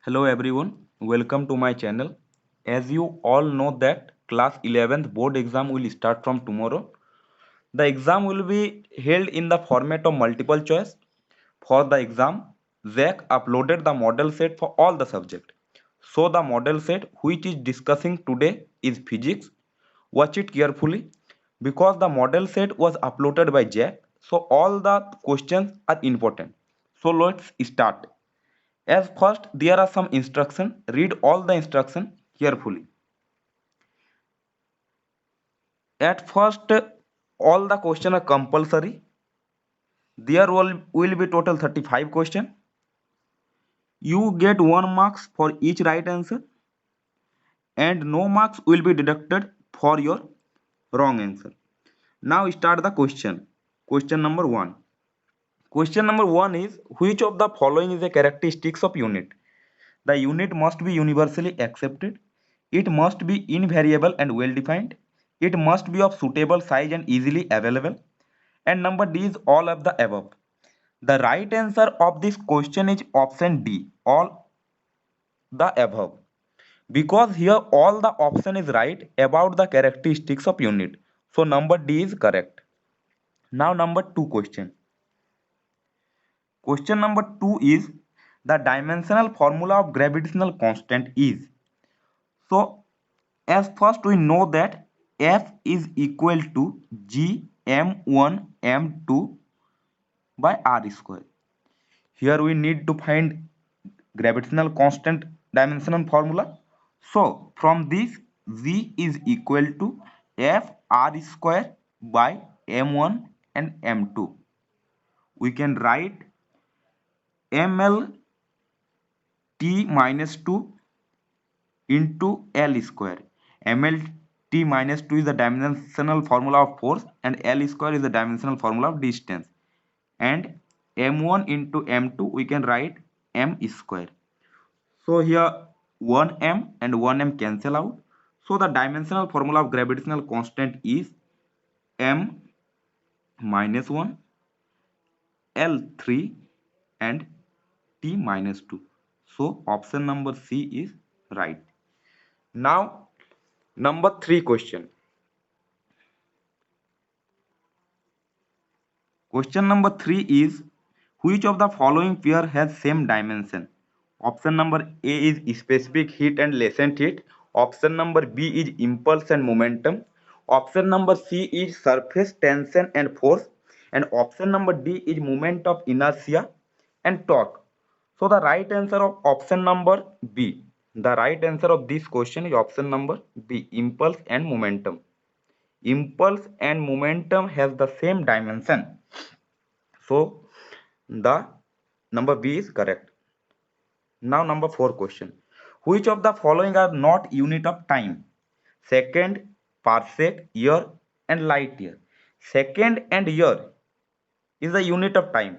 Hello everyone, welcome to my channel. As you all know that class 11th board exam will start from tomorrow. The exam will be held in the format of multiple choice. For the exam, ZAC uploaded the model set for all the subject. So the model set which is discussing today is physics. Watch it carefully because the model set was uploaded by Jack. So all the questions are important. So let's start. As first, there are some instructions. Read all the instructions carefully. At first, all the questions are compulsory. There will be total 35 questions. You get 1 marks for each right answer and no marks will be deducted for your wrong answer. Now start the question. Question number 1. Question number 1 is which of the following is a characteristics of unit? The unit must be universally accepted. It must be invariable and well defined. It must be of suitable size and easily available. And number D is all of the above. The right answer of this question is option D, all the above. Because here all the option is right about the characteristics of unit. So number D is correct. Now number 2 question. Question number 2 is the dimensional formula of gravitational constant is. So as first we know that F is equal to G m1 m2 by r square. Here we need to find gravitational constant dimensional formula. So from this G is equal to F r square by m1 and m2. We can write ml t minus 2 into L square. MLT minus 2 is the dimensional formula of force and L square is the dimensional formula of distance. And M1 into M2 we can write M square. So here 1M and 1M cancel out. So the dimensional formula of gravitational constant is M minus 1, L3 and T minus 2. So option number C is right. Now number 3 question. Question number 3 is which of the following pair has same dimension? Option number A is specific heat and latent heat. Option number B is impulse and momentum. Option number C is surface tension and force. And option number D is moment of inertia and torque. So the right answer of option number B. The right answer of this question is option number B, impulse and momentum. Impulse and momentum has the same dimension. So the number B is correct. Now number 4 question. Which of the following are not unit of time? Second, parsec, year and light year. Second and year is the unit of time,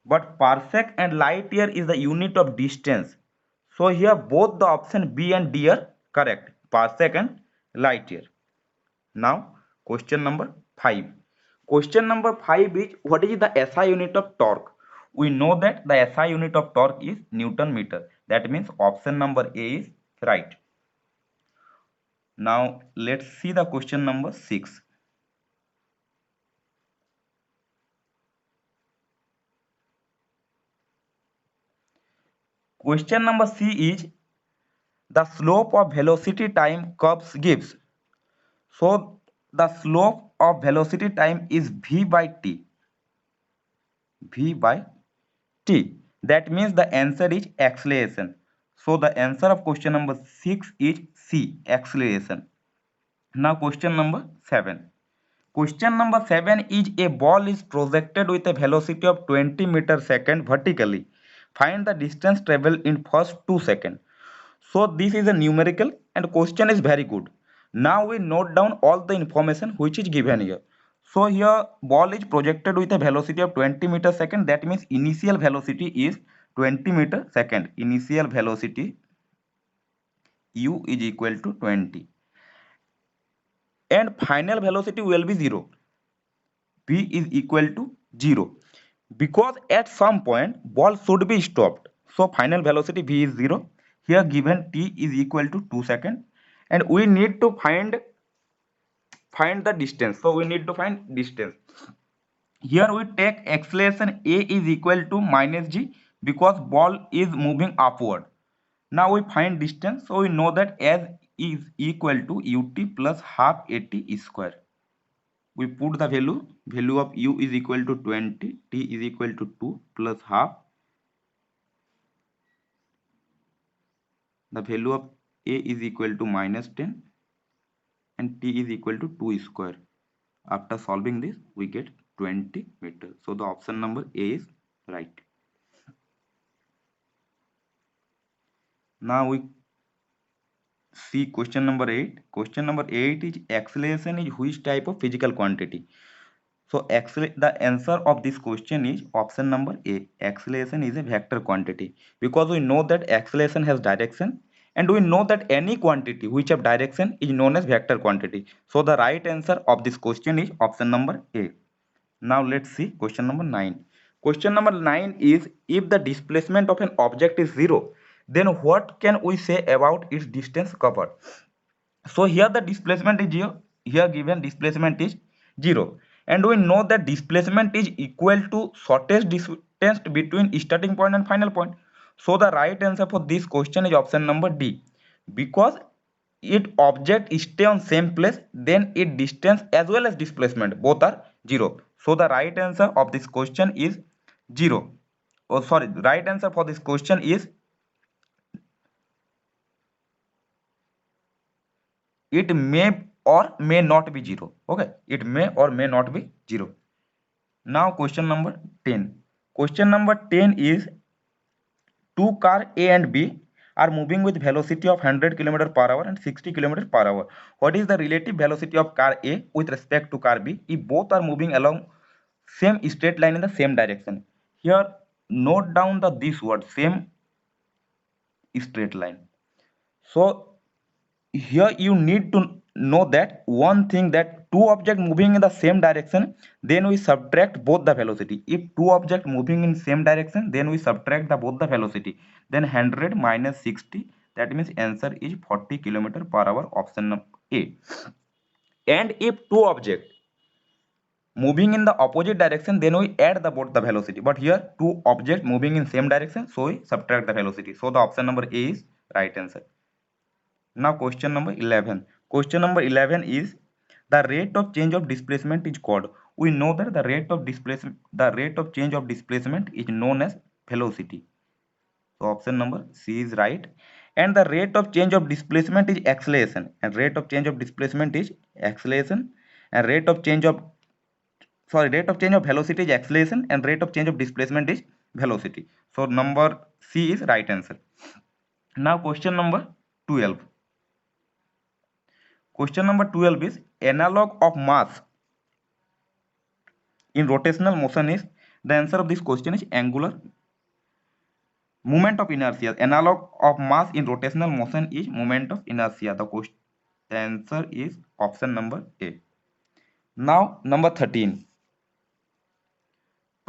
but parsec and light year is the unit of distance. So here both the option B and D are correct. Parsec and light year. Now question number 5. Question number 5 is what is the SI unit of torque? We know that the SI unit of torque is Newton meter. That means option number A is right. Now let's see the question number 6. Question number C is the slope of velocity time curves gives. So the slope of velocity time is V by T. V by T. That means the answer is acceleration. So the answer of question number 6 is C, acceleration. Now question number 7. Question number 7 is a ball is projected with a velocity of 20 meter second vertically. Find the distance traveled in first 2 seconds. So this is a numerical and question is very good. Now we note down all the information which is given here. So here ball is projected with a velocity of 20 meter second. That means initial velocity is 20 meter second. Initial velocity u is equal to 20. And final velocity will be 0. V is equal to 0. Because at some point ball should be stopped. So final velocity V is 0. Here given t is equal to 2 seconds, and we need to find the distance. So we need to find distance. Here we take acceleration a is equal to minus g because ball is moving upward. Now we find distance, so we know that as is equal to ut plus half at square. We put the value of u is equal to 20, t is equal to 2 plus half. The value of a is equal to minus 10 and t is equal to 2 square. After solving this, we get 20 meters. So the option number A is right. Now we see question number 8. Question number 8 is acceleration is which type of physical quantity? So the answer of this question is option number A. Acceleration is a vector quantity, because we know that acceleration has direction, and we know that any quantity which have direction is known as vector quantity. So the right answer of this question is option number A. Now let's see question number 9. Question number 9 is, if the displacement of an object is 0, then what can we say about its distance covered? So here the displacement is 0. Here given displacement is 0. And we know that displacement is equal to shortest distance between starting point and final point. So the right answer for this question is option number D. Because it object stay on same place, then its distance as well as displacement both are 0. So the right answer of this question is 0. Oh sorry, the right answer for this question is, it may or may not be 0. Okay, it may or may not be 0. Now question number 10. Question number 10 is, two car A and B are moving with velocity of 100 km per hour and 60 km per hour. What is the relative velocity of car A with respect to car B if both are moving along same straight line in the same direction? Here note down this word, same straight line. So here you need to know that one thing, that two objects moving in the same direction, then we subtract both the velocity. If two objects moving in same direction, then we subtract both the velocity. Then 100 minus 60, that means answer is 40 km per hour, option A. And if two objects moving in the opposite direction, then we add both the velocity. But here two objects moving in same direction, so we subtract the velocity. So the option number A is right answer. Now question number 11. Question number 11 is, the rate of change of displacement is called. We know that the rate of change of displacement is known as velocity. So option number C is right. And the rate of change of displacement is acceleration. And rate of change of displacement is acceleration. And rate of change of velocity is acceleration, and rate of change of displacement is velocity. So number C is right answer. Now question number 12. Question number 12 is, analog of mass in rotational motion is, the answer of this question is angular moment of inertia. Analog of mass in rotational motion is moment of inertia. The answer is option number A. Now number 13.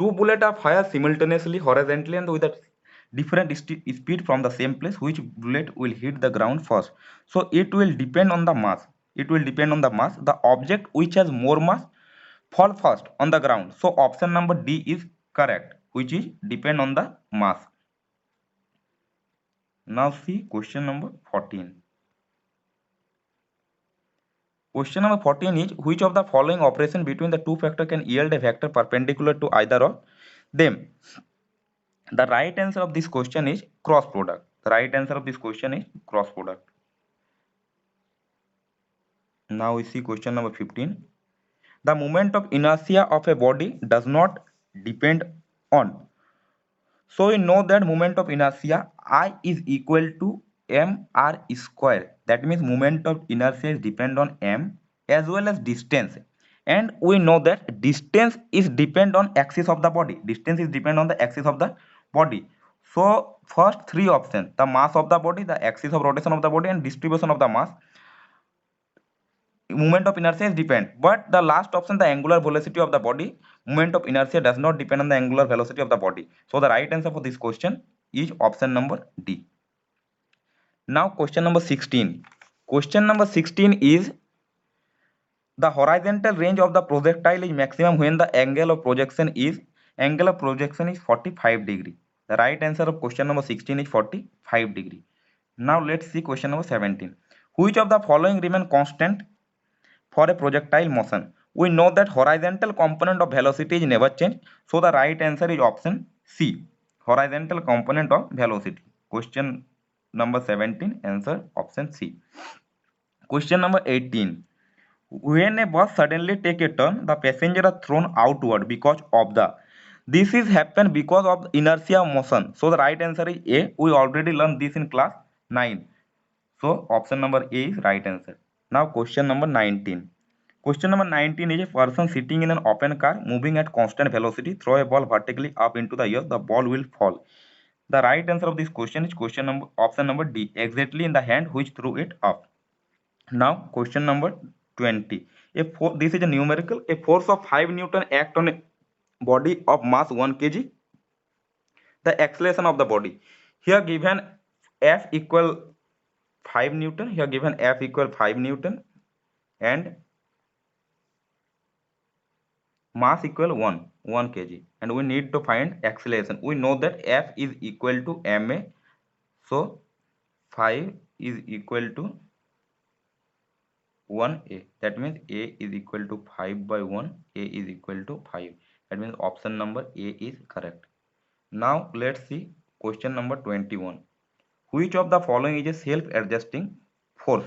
Two bullets are fired simultaneously horizontally and with a different speed from the same place. Which bullet will hit the ground first? So it will depend on the mass. The object which has more mass fall first on the ground. So option number D is correct, which is depend on the mass. Now see question number 14. Question number 14 is, which of the following operation between the two factors can yield a vector perpendicular to either of them? The right answer of this question is cross product. Now we see question number 15. The moment of inertia of a body does not depend on. So we know that moment of inertia I is equal to mr square. That means moment of inertia is depend on m as well as distance. And we know that distance is depend on axis of the body. So first three options, the mass of the body, the axis of rotation of the body, and distribution of the mass, moment of inertia is depend. But the last option, the angular velocity of the body, moment of inertia does not depend on the angular velocity of the body. So the right answer for this question is option number D. Now question number 16. Question number 16 is the horizontal range of the projectile is maximum when the angle of projection is 45 degree. The right answer of question number 16 is 45 degree. Now let's see question number 17. Which of the following remain constant for a projectile motion? We know that horizontal component of velocity is never changed. So the right answer is option C. Horizontal component of velocity. Question number 17, answer option C. Question number 18. When a bus suddenly take a turn, the passenger are thrown outward because of the. This is happen because of inertia of motion. So the right answer is A. We already learned this in class 9. So option number A is right answer. Now question number 19. Question number 19 is a person sitting in an open car moving at constant velocity throw a ball vertically up into the air. The ball will fall. The right answer of this question is option number D, exactly in the hand which threw it up. Now question number 20. This is a numerical. A force of 5 Newton act on a body of mass 1 kg. The acceleration of the body. Here given F equal 5 Newton. Here given F equal 5 Newton and mass equal 1 kg. And we need to find acceleration. We know that F is equal to ma. So 5 is equal to 1a. That means a is equal to 5 by 1. A is equal to 5. That means option number A is correct. Now let's see question number 21. Which of the following is a self-adjusting force?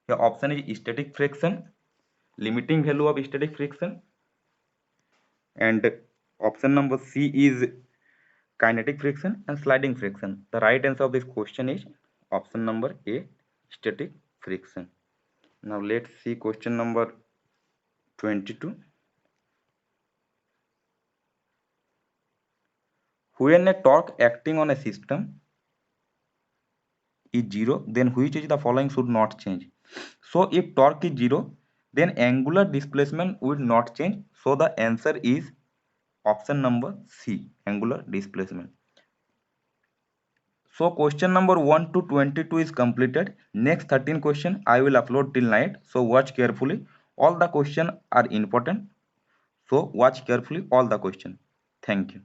The option is static friction, limiting value of static friction, and option number C is kinetic friction and sliding friction. The right answer of this question is option number A, static friction. Now let's see question number 22. When a torque acting on a system is 0, then which is the following should not change? So if torque is 0, then angular displacement will not change. So the answer is option number C, angular displacement. So question number 1 to 22 is completed. Next 13 question I will upload till night. So watch carefully. All the questions are important. So watch carefully all the questions. Thank you.